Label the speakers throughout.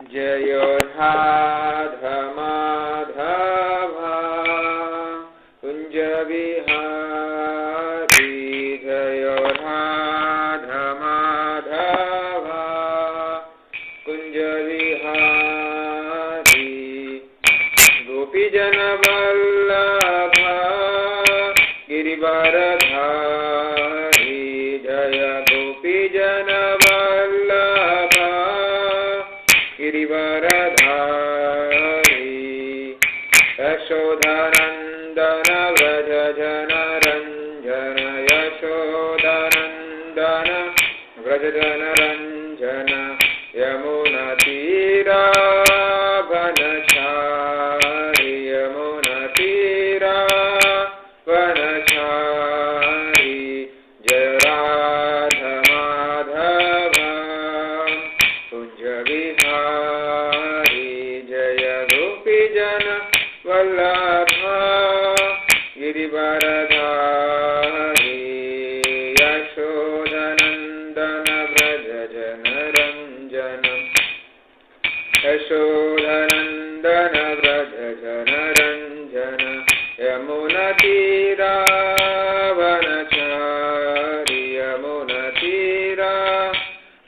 Speaker 1: जय राधा माधव कुंज विहारी जय राधा माधव कुंज विहारी गोपी जन वल्लभ गिरिवरधारी जय गोपी जन वल्लभ गिरिवरधारी यशोदानंदन व्रज जन रंजन यशोदानंदन व्रज जन रंजन यमुना तीरा वनचारी यमुना तीरा वनचारी जय राधा माधव कुंज विहारी जय गोपी जन वल्लभ गिरिवरधारी यशोदानंदन व्रज जन रंजन यशोदानंदन व्रज जन रंजन यमुना तीरा वनचारी यमुना तीरा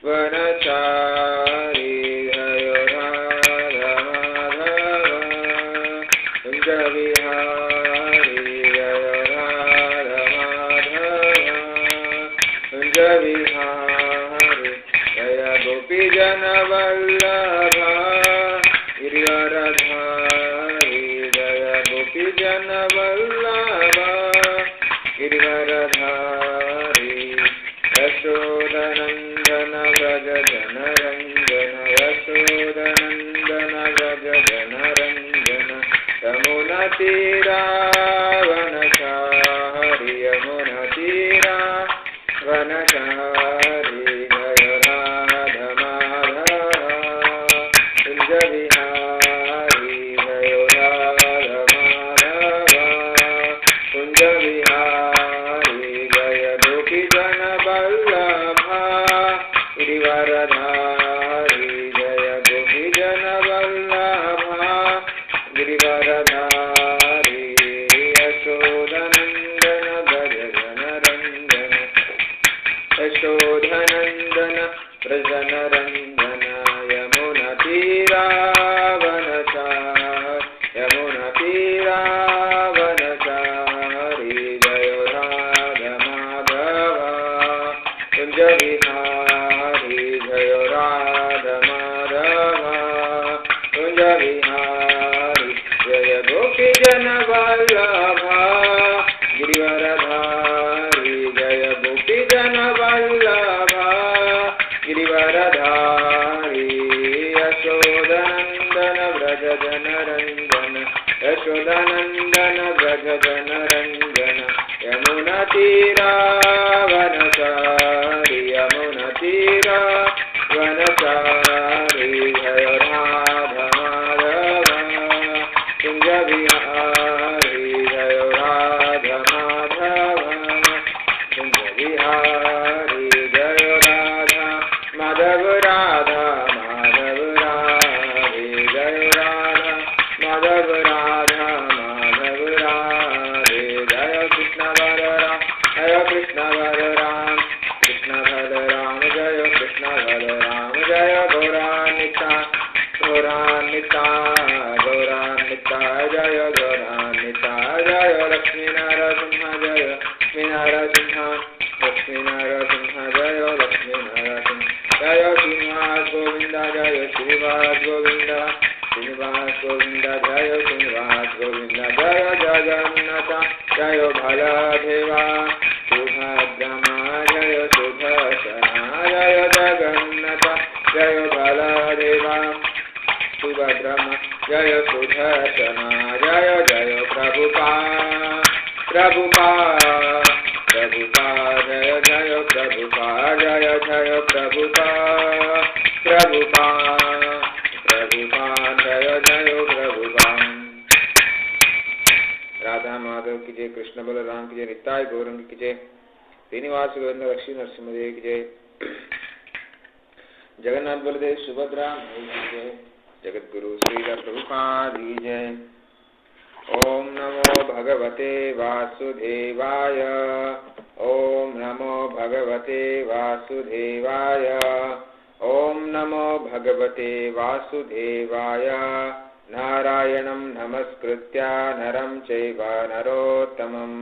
Speaker 1: वनचारी जय राधा माधव कुंज विहारी जय राधा माधव कुंज विहारी जय गोपी जन वल्लभ गिरिवरधारी जय गोपी जन वल्लभ गिरिवरधारी यशोदानंदन व्रज जन रंजन यशोदानंदन व्रज जन रंजन यमुना तीरा वनचारी यमुना तीरा वनचारी जय राधा माधव कुंज विहारी जय राधा माधव कुंज विहारी जय गोपी जन वल्लभ गिरिवरधारी जय गोपी जन वल्लभ गिरिवरधारी यशोदानंदन व्रज जन रंजन यशोदानंदन व्रज जन रंजन यमुना तीरा वनचारी यमुना तीरा वनचारी जय राधा माधव कुंज विहारी जय राधा माधव कुंज विहारी जय गोपी जन वल्लभ गिरिवरधारी जय गोपी जन वल्लभ गिरिवरधारी यशोदानंदन व्रज जन रंजन यशोदानंदन व्रज जन रंजन यमुना तीरा वनचारी यमुना तीरा वनचारी जय राधा माधव कुंज विहारी जय राधा माधव कुंज विहारी जय राधा माधव राधा माधव राधे जय राधा माधव राधा माधव राधे जय कृष्ण बलराम जय कृष्ण बलराम कृष्ण बलराम जय कृष्ण बलराम जय गौरान्विता गौरान्विता गौरान्विता जय गौरान्विता जय लक्ष्मी नरसिंह जय लक्ष्मी नरसिंह लक्ष्मी नरसिंह जय लक्ष्मी नरसिंह जय श्रीनिवास गोविंद जय श्रीनिवास गोविंद श्रीनिवास गोविंद जय श्रीनिवास गोविंद जय जगन्नाथ जय बलदेवा सुभद्रमा जय सुदर्शना जय जगन्नाथ जय बलदेवा सुभद्रमा जय सुदर्शना जय जय प्रभुपाद प्रभुपाद प्रभुपाद जय जय प्रभुपाद जय जय प्रभुपाद प्रभुपाद प्रभुपाद जय जय प्रभुपाद। राधा माधव की जय, कृष्ण बलराम की जय, नित्याय गौरंग की जय, श्रीनिवास गोविंद लक्ष्मी नरसिंहदेव की जय। जगन्नाथ बलदेव सुभद्रा जय, जगद्गुरु श्रीधर प्रभुपाद जय। ओम नमो भगवते वासुदेवाय, ओम नमो भगवते वासुदेवाय, ओम नमो भगवते वासुदेवाय। नारायणं नमस्कृत्य नरं चैव नरोत्तमं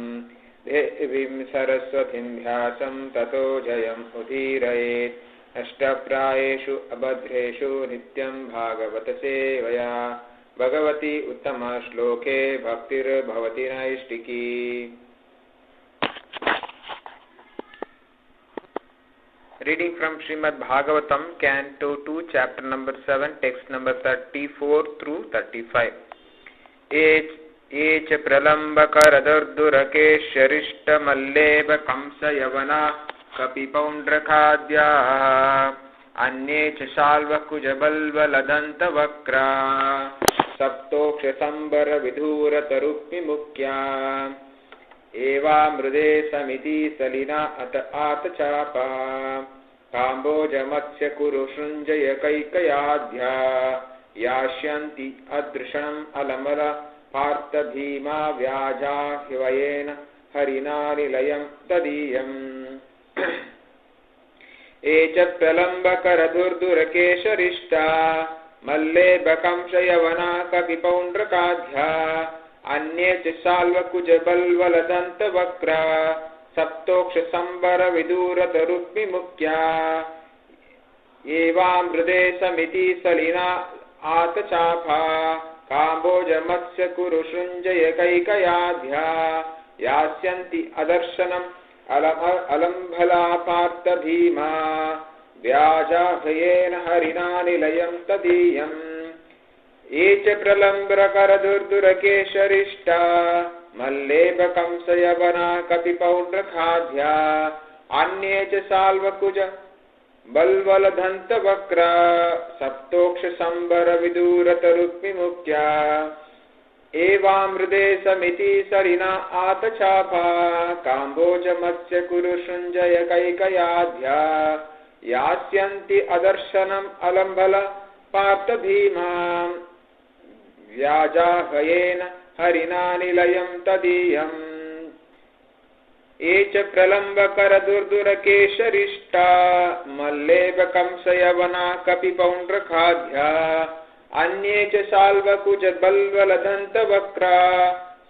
Speaker 1: देवीं सरस्वतीं व्यासं ततो जयम् उदीरयेत्। अष्टप्रायेषु अभद्रेषु नित्यं भागवत सेवया भगवती उत्तम श्लोके भक्तिर्भवति नैष्टिकी। Reading from Srimad Bhagavatam, Canto 2, Chapter number 7, Text number 34 through 35. Echa pralambakaradurdurakeşşariştamalleva kamsayavana kapipaundrakadya अन्ये च शाल्वकुजबल्वलदन्तवक्रा सप्तोक्षसम्बरविधूरतरुक्मिमुख्या एवामृदे समिति सलिना अत आतचापा काम्बोजमत्स्य कुरुशृञ्जयकैकयाध्या यास्यन्ति अदृशम् अलमल पार्थभीमा व्याजा ह्यवयेन हरिनानिलयं तदीयम्। एच प्रलम्बकरधुर्धुरकेशरिष्टा मल्लेबकंशयवना कपिपौण्ड्रकाध्या अन्ये च शाल्वकुजबल्वलदन्तवक्रा सप्तोक्षसम्बरविदूरतरुक्मिमुख्या एवामृदे समिति सलिना आतचापा काम्बोजमत्स्य कुरुशृञ्जयकैकयाध्या यास्यन्ति अदर्शनम् अलम्भलापार्थभीमा व्याजाभयेन हरिनानिलयं तदीयम्। ये च प्रलम्बकरधुर्धुरकेशरिष्टा मल्लेबकंसयवना कपिपौण्ड्रखाध्या अन्ये च शाल्वकुज बल्वलदन्तवक्रा सप्तोक्षसम्बरविदूरतरुक्मिमुख्या एवामृदे समिति सलिना आतचापा काम्बोजमत्स्य कुरुशृञ्जयकैकयाध्या यास्यन्ति अदर्शनम् अलम्बल पार्थभीमा व्याजाहयेन हरिनानिलयं तदीयम्। ये च प्रलम्बकरधुर्धुरकेशरिष्टा मल्लेबकंसयवना कपिपौण्ड्रखाध्या अन्ये च शाल्वकुजबल्वलदन्तवक्रा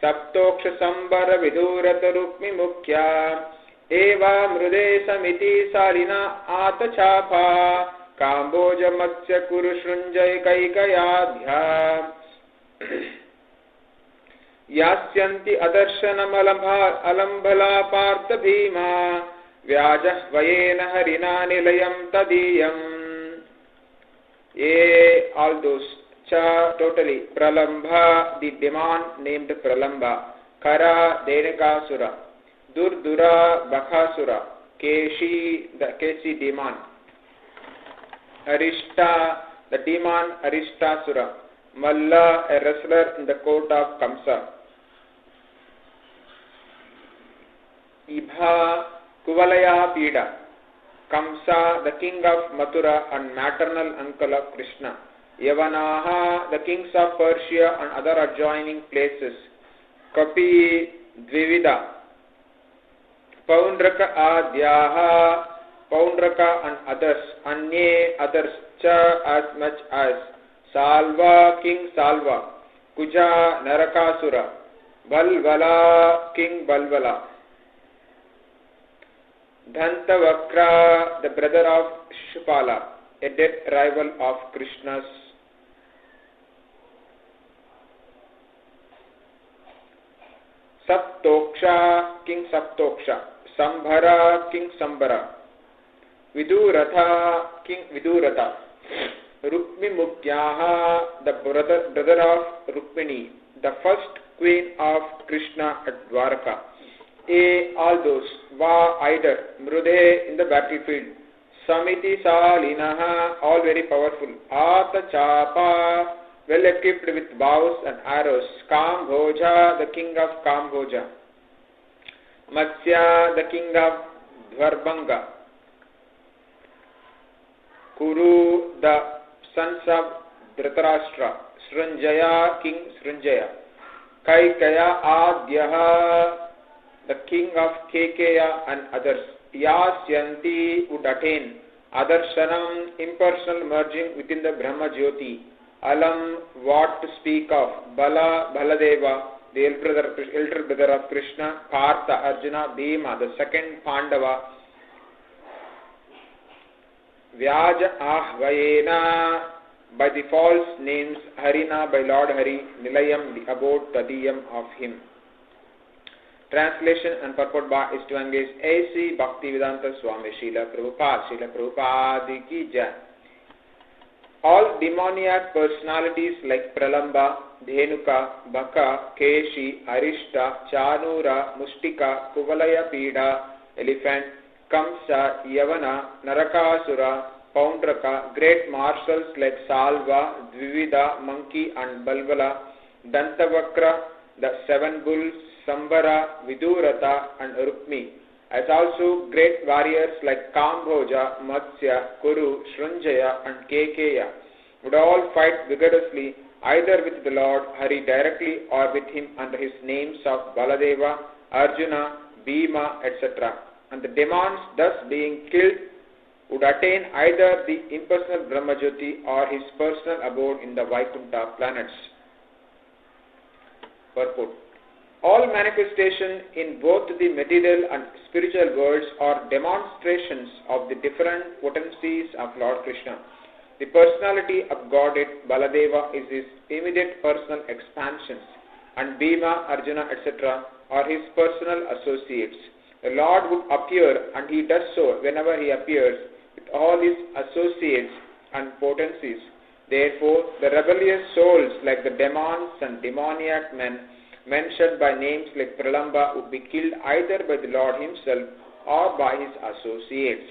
Speaker 1: सप्तोक्षसम्बरविधूरतरुक्मिमुख्या एवामृदे समिति सालिना आतचापा काम्बोजमत्स्य कुरुशृञ्जयकैकयाध्या यास्यन्ति अदर्शनमलम्भलापार्थभीमा व्याजह्वयेन हरिनानिलयं तदीयम्। All those cha totally pralambha, the demon named Pralamba, Kara Denakasura, Durdura Bakasura, Keshi the Keshi demon, Arishta the demon Arishtasura, Malla a wrestler in the court of Kamsa, Ibha Kuvalaya Pida, Kamsa, the king of Mathura and maternal uncle of Krishna, Yavanaha, the kings of Persia and other adjoining places, Kapi Dvivida, Paundraka Adyaha, Paundraka and others, Anye others, Cha as much as, Salva, King Salva, Kuja Narakasura, Balvala, King Balvala, Dhantavakra, the brother of Shupala, a dead rival of Krishna's. Saptoksha, King Saptoksha, Sambhara, King Sambhara, Viduratha, King Viduratha, Rukmimukyaha, the brother of Rukmini, the first queen of Krishna at Dwarka. All those, Va either, Mrude in the battlefield, Samiti Salinaha, all very powerful, Ata Chapa, well equipped with bows and arrows, Kambhoja, the king of Kambhoja, Matsya, the king of Dvarbanga, Kuru, the sons of Dhritarashtra, Srinjaya, King Srinjaya, Kaikaya Adyaha, the king of Kekeya and others, Yasyanti would attain, Adarshanam, impersonal merging within the Brahma Jyoti, Alam, what to speak of, Bala, Baladeva, the elder brother of Krishna, Partha, Arjuna, Bhima, the second Pandava, Vyaja Ahvayena, by the false names, Harina, by Lord Hari, Nilayam, the abode, Tadiyam of him. Translation and purport by is to engage A.C. Bhaktivedanta Swami Srila Prabhupada ki jai. All demoniac personalities like Pralamba, Dhenuka, Baka, Keshi, Arishta, Chanura, Mustika, Kuvalaya Pida, Elephant, Kamsa, Yavana, Narakasura, Poundraka, great marshals like Salva, Dvivida, Monkey and Balbala, Dantavakra, the seven bulls, Sambara, Vidurata and Rukmi, as also great warriors like Kambhoja, Matsya, Kuru, Srinjaya and Kekeya, would all fight vigorously either with the Lord Hari directly or with him under his names of Baladeva, Arjuna, Bhima, etc. And the demons thus being killed would attain either the impersonal Brahmajyoti or his personal abode in the Vaikuntha planets. Purport. All manifestation in both the material and spiritual worlds are demonstrations of the different potencies of Lord Krishna. The personality of Godhead Baladeva is his immediate personal expansions, and Bhima, Arjuna, etc. are his personal associates. The Lord would appear, and he does so whenever he appears, with all his associates and potencies. Therefore, the rebellious souls like the demons and demoniac men mentioned by names like Pralamba would be killed either by the Lord himself or by his associates.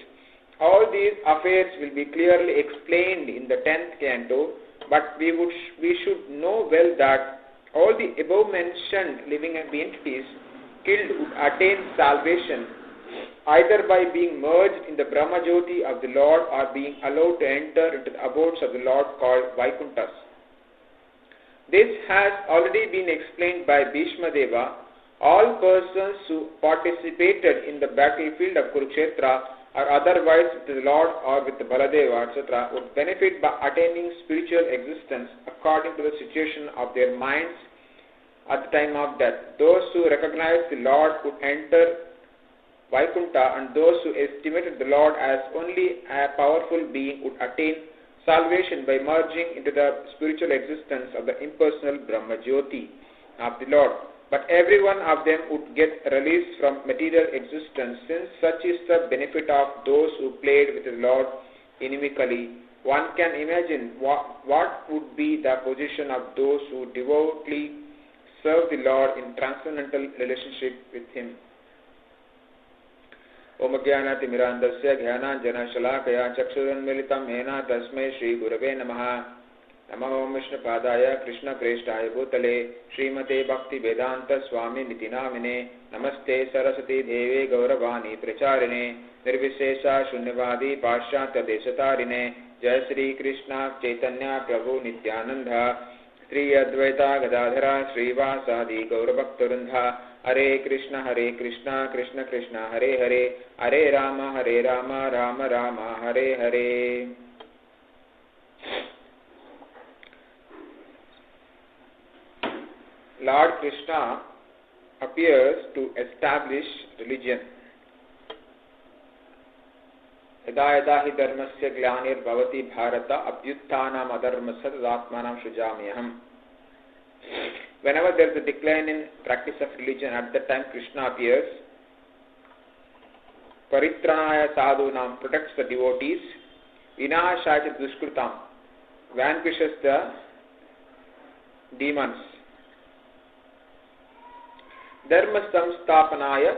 Speaker 1: All these affairs will be clearly explained in the 10th canto, but we should know well that all the above mentioned living entities killed would attain salvation either by being merged in the Brahma Jyoti of the Lord or being allowed to enter into the abodes of the Lord called Vaikunthas. This has already been explained by Bhishma Deva. All persons who participated in the battlefield of Kurukshetra or otherwise with the Lord or with the Baladeva, etc., would benefit by attaining spiritual existence according to the situation of their minds at the time of death. Those who recognized the Lord would enter Vaikuntha, and those who estimated the Lord as only a powerful being would attain salvation by merging into the spiritual existence of the impersonal Brahma Jyoti of the Lord. But every one of them would get released from material existence, since such is the benefit of those who played with the Lord inimically. One can imagine what would be the position of those who devoutly serve the Lord in transcendental relationship with him. ओम ज्ञानातिमिरान्धस्य ज्ञानाञ्जनशलाकया चक्षुरुन्मीलितं येन तस्मै श्रीगुरवे नमः। नमः ओं विष्णुपादाय कृष्णप्रेष्ठाय भूतले श्रीमते भक्तिवेदान्त स्वामिनिति नामिने। नमस्ते सरस्वती देवे गौरवाणी प्रचारिणे निर्विशेषा शून्यवादी पाश्चात्यदेशतारिणे। जय श्री कृष्ण चैतन्य प्रभु नित्यानंद श्री अद्वैता गदाधरा श्रीवासादि गौरभक्तवृंद। हरे कृष्ण कृष्ण कृष्ण हरे हरे, हरे Ram Ram Ram Hare Hare. Lord Krishna appears to establish religion. यदा यदा हि धर्मस्य ग्लानिर्भवति Bharat अभ्युत्थानम् अधर्मस्य तदात्मानं सृजाम्यहम्. Whenever there is a decline in practice of religion, at that time Krishna appears. Paritranaya sadhunam, protects the devotees. Vinashaya dushkritam, vanquishes the demons. Dharma samsthapanaya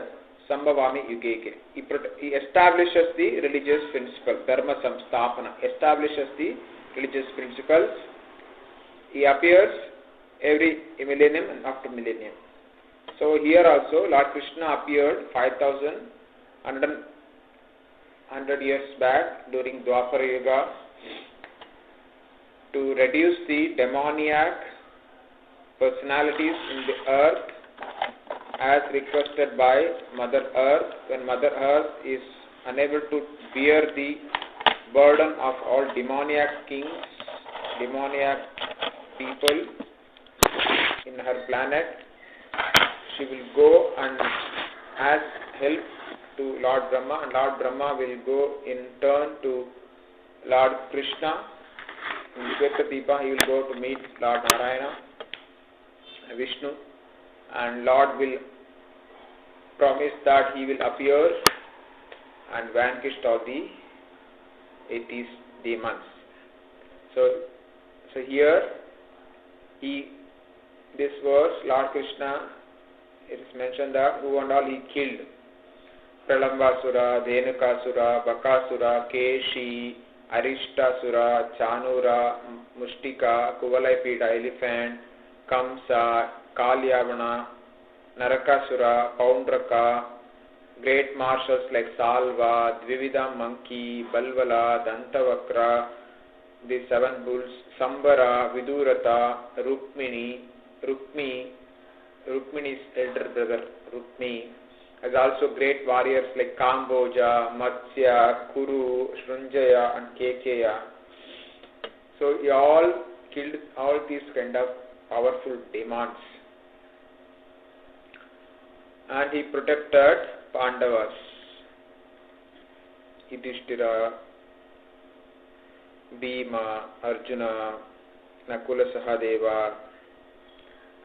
Speaker 1: sambhavami yugeke. He establishes the religious principle. Dharma samsthapana, establishes the religious principles. He appears every millennium and after millennium. So here also Lord Krishna appeared 5,100 100 years back during Dwapara Yuga to reduce the demoniac personalities in the earth as requested by Mother Earth, when Mother Earth is unable to bear the burden of all demoniac kings, demoniac people in her planet. She will go and ask help to Lord Brahma, and Lord Brahma will go in turn to Lord Krishna. In Shwetadeepa, he will go to meet Lord Narayana, Vishnu, and Lord will promise that he will appear and vanquish all the atheist demons. So here, this verse, Lord Krishna, it is mentioned that who and all he killed. Pralambasura, Dhenukasura, Bakasura, Keshi, Arishtasura, Chanura, Mustika, Kuvalaipida elephant, Kamsa, Kalyavana, Narakasura, Paundraka, great marshals like Salva, Dvivida monkey, Balvala, Dantavakra, the 7 bulls, Sambara, Vidurata, Rukmini's elder brother, Rukmi, as also great warriors like Kamboja, Matsya, Kuru, Shrunjaya and Kekeya. So he all killed all these kind of powerful demons. And he protected Pandavas, Yudhishthira, Bhima, Arjuna, Nakula Sahadeva,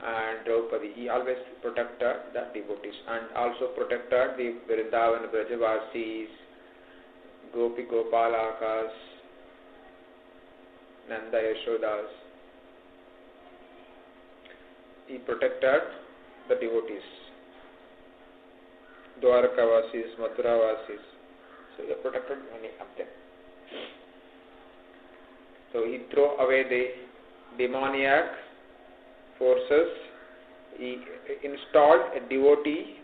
Speaker 1: and Draupadi. He always protected the devotees and also protected the Vrindavan Brajavasis, Gopi Gopalakas, Nanda Yashodas. He protected the devotees, Dwarkavasis, Mathuravasis. So he protected many of them. So he threw away the demoniac forces. He installed a devotee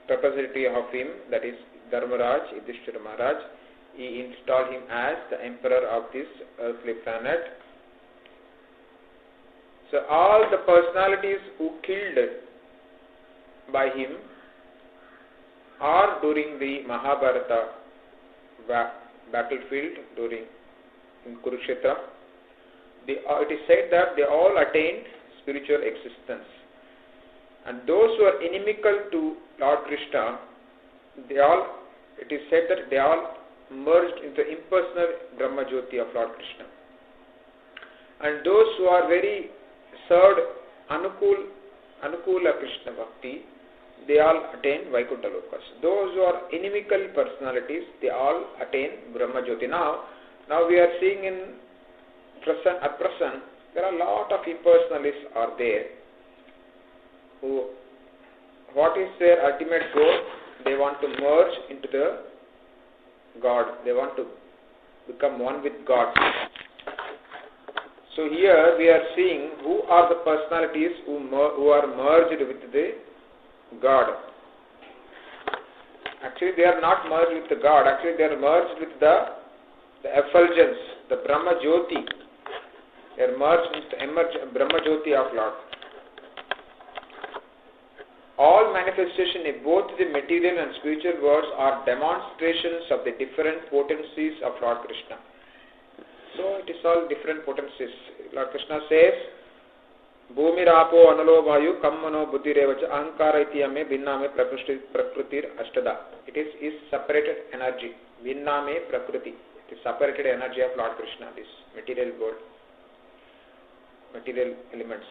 Speaker 1: representative of him, that is Dharmaraj, Yudhishthira Maharaj. He installed him as the emperor of this earthly planet. So all the personalities who killed by him are during the Mahabharata battlefield in Kurukshetra. It is said that they all attained spiritual existence. And those who are inimical to Lord Krishna, it is said that they all merged into the impersonal Brahma Jyoti of Lord Krishna. And those who are very served Anukula Krishna Bhakti, they all attain Vaikuntha Lokas. Those who are inimical personalities, they all attain Brahma Jyoti. Now we are seeing at present, there are a lot of impersonalists are there who, what is their ultimate goal? They want to merge into the God. They want to become one with God. So here we are seeing who are the personalities who are merged with the God. Actually, they are not merged with the God. Actually, they are merged with the effulgence, the Brahma Jyoti. They are merged with the Brahma Jyoti of Lord. All manifestation in both the material and spiritual worlds are demonstrations of the different potencies of Lord Krishna. So it is all different potencies. Lord Krishna says, Bhumirapo analo vayu kammano buddhirevacha ahankara ityame vinname prakrutir ashtada. It is separated energy. Vinname prakriti. It is separated energy of Lord Krishna, this material world, material elements.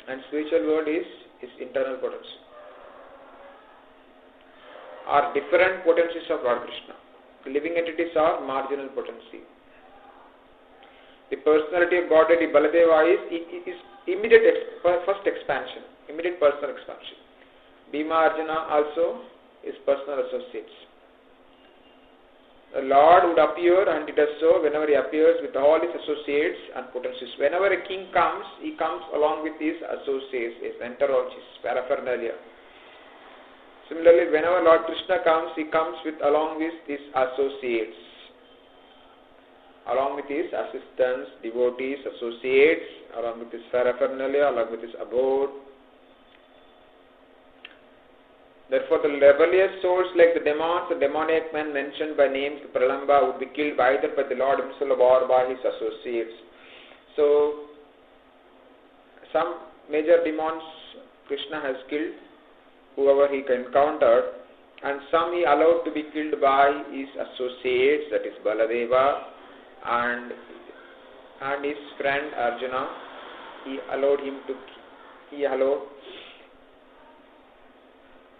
Speaker 1: And spiritual world is internal potency. Are different potencies of Lord Krishna. Living entities are marginal potency. The personality of Godhead Baladeva is immediate first expansion, immediate personal expansion. Bhima Arjuna also is personal associates. The Lord would appear, and it does so whenever he appears with all his associates and potencies. Whenever a king comes, he comes along with his associates, his entourage, his paraphernalia. Similarly, whenever Lord Krishna comes, he comes along with his associates, along with his assistants, devotees, associates, along with his paraphernalia, along with his abode. Therefore, the rebellious souls like the demons, the demoniac men mentioned by names, the Pralamba, would be killed either by the Lord himself or by his associates. So, some major demons Krishna has killed, whoever he encountered, and some he allowed to be killed by his associates, that is Baladeva, and his friend Arjuna. He allowed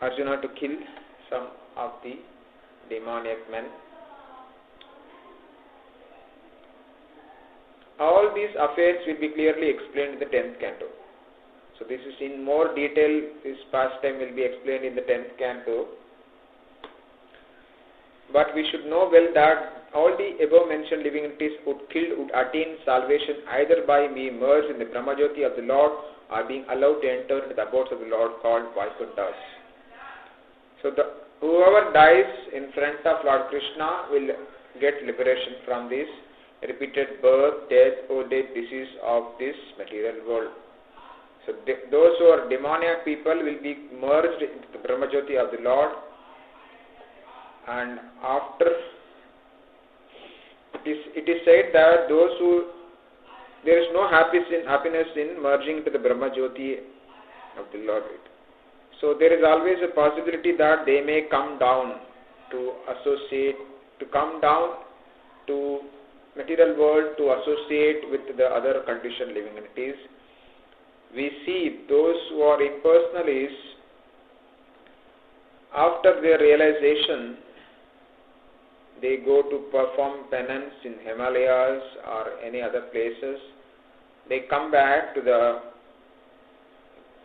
Speaker 1: Arjuna to kill some of the demoniac men. All these affairs will be clearly explained in the 10th canto. So this is in more detail, this pastime will be explained in the 10th canto. But we should know well that all the above mentioned living entities would attain salvation either by being merged in the Brahmajyoti of the Lord or being allowed to enter into the abodes of the Lord called Vaikunthas. So whoever dies in front of Lord Krishna will get liberation from this repeated birth, death, old age, disease of this material world. So those who are demoniac people will be merged into the Brahmajyoti of the Lord, and after it is said that there is no happiness in merging into the Brahmajyoti of the Lord. So there is always a possibility that they may come down to material world to associate with the other conditioned living entities. We see those who are impersonalists, after their realization, they go to perform penance in Himalayas or any other places. They come back to the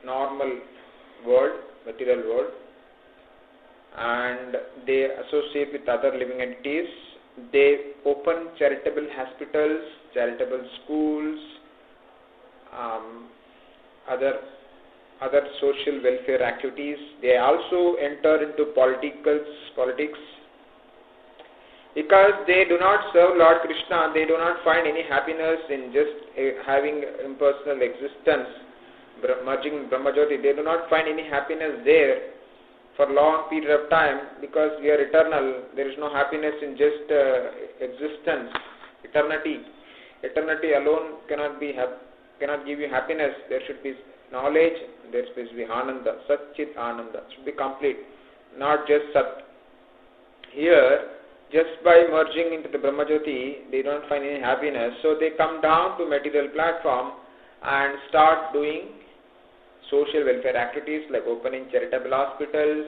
Speaker 1: normal world, material world, and they associate with other living entities. They open charitable hospitals, charitable schools, other social welfare activities. They also enter into politics, because they do not serve Lord Krishna. They do not find any happiness in just having impersonal existence, merging Brahmajyoti. They do not find any happiness there for long period of time, because we are eternal. There is no happiness in just existence, eternity alone cannot give you happiness. There should be knowledge, there should be ananda, satchit ananda, should be complete, not just sat. Here, just by merging into the Brahmajyoti, they don't find any happiness, so they come down to material platform and start doing social welfare activities like opening charitable hospitals,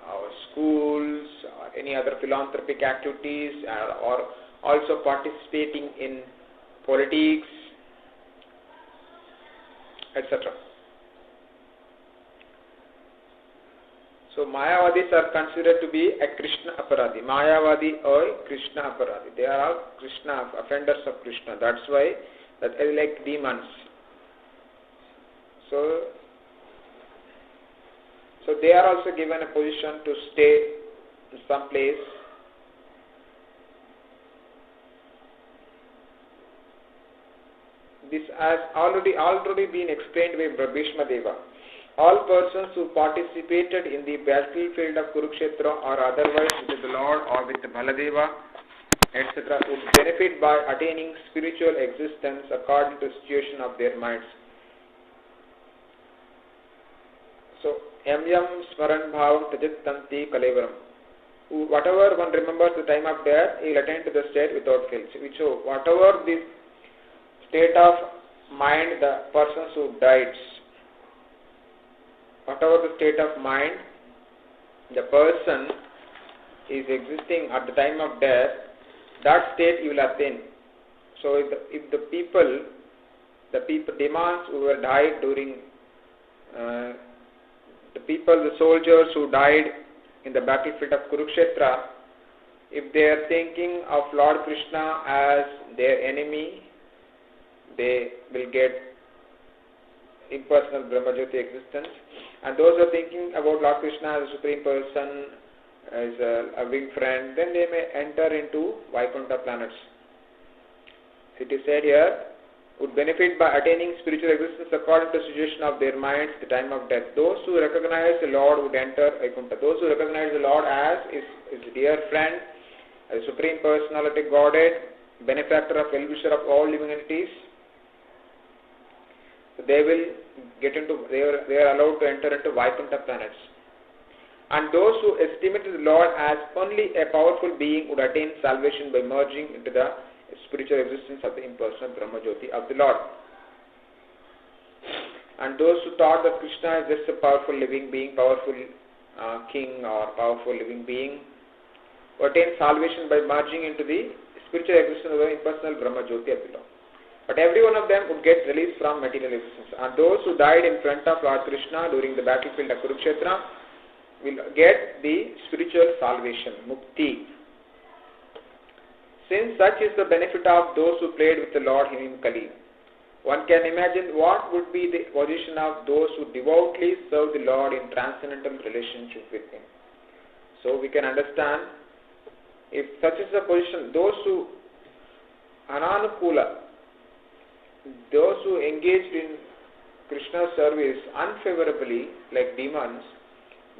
Speaker 1: or schools, or any other philanthropic activities, or also participating in politics, etc. So Mayavadis are considered to be a Krishna aparadhi. Mayavadi or Krishna aparadhi. They are all Krishna, offenders of Krishna. That's why that are like demons. So they are also given a position to stay in some place. This has already been explained by Bhishma Deva. All persons who participated in the battlefield of Kurukshetra or otherwise with the Lord or with the Baladeva, etc., would benefit by attaining spiritual existence according to the situation of their minds. So, Yam Smaran Bhavam Tajit Tanti Kalevaram. Whatever one remembers the time of death, he will attain to the state without fail. So, whatever the state of mind the persons who died, whatever the state of mind the person is existing at the time of death, that state you will attain. So if the people, demons who were died during, the soldiers who died in the battlefield of Kurukshetra, if they are thinking of Lord Krishna as their enemy, they will get impersonal Brahmajyoti existence. And those who are thinking about Lord Krishna as a Supreme Person, as a big friend, then they may enter into Vaikuntha planets. It is said here, would benefit by attaining spiritual existence according to the situation of their minds at the time of death. Those who recognize the Lord would enter Vaikuntha. Those who recognize the Lord as his dear friend, as Supreme Personality Godhead, benefactor of well-wisher of all living entities, so they are allowed to enter into Vaikuntha planets. And those who estimate the Lord as only a powerful being would attain salvation by merging into the spiritual existence of the impersonal Brahma Jyoti of the Lord. And those who thought that Krishna is just a powerful living being, powerful king or powerful living being, would attain salvation by merging into the spiritual existence of the impersonal Brahma Jyoti of the Lord. But every one of them would get released from material existence. And those who died in front of Lord Krishna during the battlefield of Kurukshetra will get the spiritual salvation, mukti. Since such is the benefit of those who played with the Lord in Kali, one can imagine what would be the position of those who devoutly serve the Lord in transcendental relationship with Him. So we can understand, if such is the position, those who ananukula, those who engaged in Krishna's service unfavorably, like demons,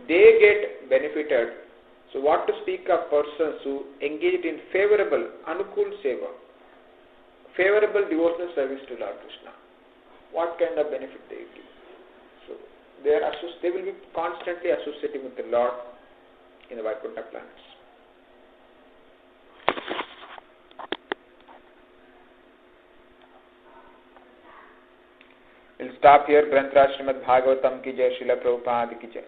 Speaker 1: they get benefited. So what to speak of persons who engaged in favorable, anukul seva, favorable devotional service to Lord Krishna? What kind of benefit they give? So they will be constantly associating with the Lord in the Vaikuntha planets. We'll stop here. Granth Raj Srimad Bhagavatam ki jai, Srila Prabhupada ki jai.